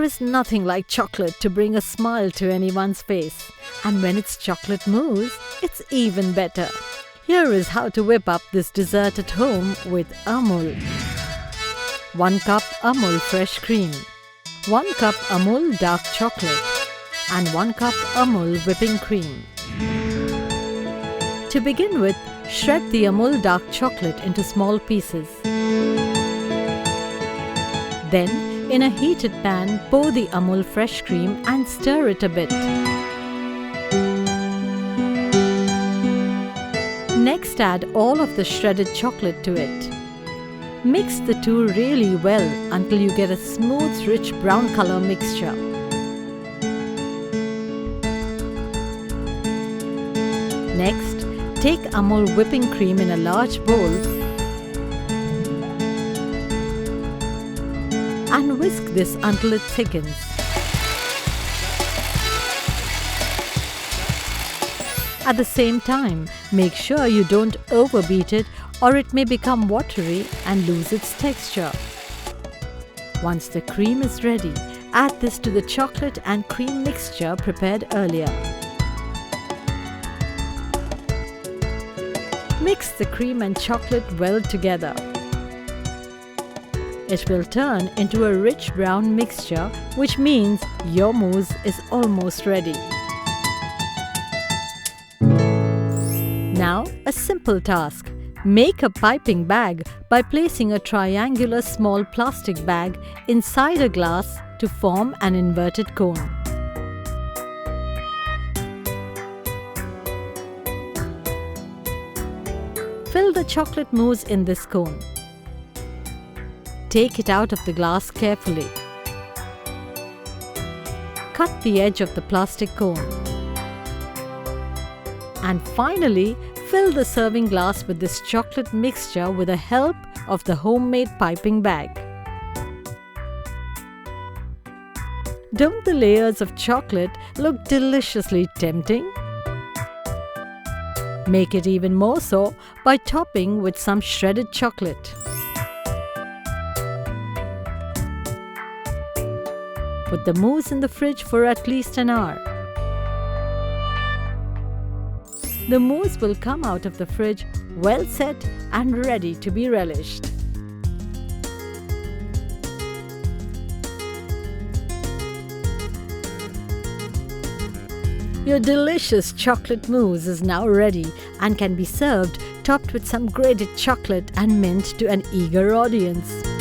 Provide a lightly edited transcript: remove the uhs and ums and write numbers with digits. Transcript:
is nothing like chocolate to bring a smile to anyone's face. And when it's chocolate mousse, it's even better. Here is how to whip up this dessert at home with Amul. 1 cup Amul fresh cream, 1 cup Amul dark chocolate, and 1 cup Amul whipping cream. To begin with, shred the Amul dark chocolate into small pieces. Then, in a heated pan, pour the Amul fresh cream and stir it a bit. Next, add all of the shredded chocolate to it. Mix the two really well until you get a smooth, rich brown color mixture. Next, take Amul whipping cream in a large bowl and whisk this until it thickens. At the same time, make sure you don't overbeat it or it may become watery and lose its texture. Once the cream is ready, add this to the chocolate and cream mixture prepared earlier. Mix the cream and chocolate well together. It will turn into a rich brown mixture, which means your mousse is almost ready. Now, a simple task. Make a piping bag by placing a triangular small plastic bag inside a glass to form an inverted cone. Fill the chocolate mousse in this cone. Take it out of the glass carefully. Cut the edge of the plastic cone. And finally, fill the serving glass with this chocolate mixture with the help of the homemade piping bag. Don't the layers of chocolate look deliciously tempting? Make it even more so by topping with some shredded chocolate. Put the mousse in the fridge for at least an hour. The mousse will come out of the fridge well set and ready to be relished. Your delicious chocolate mousse is now ready and can be served topped with some grated chocolate and mint to an eager audience.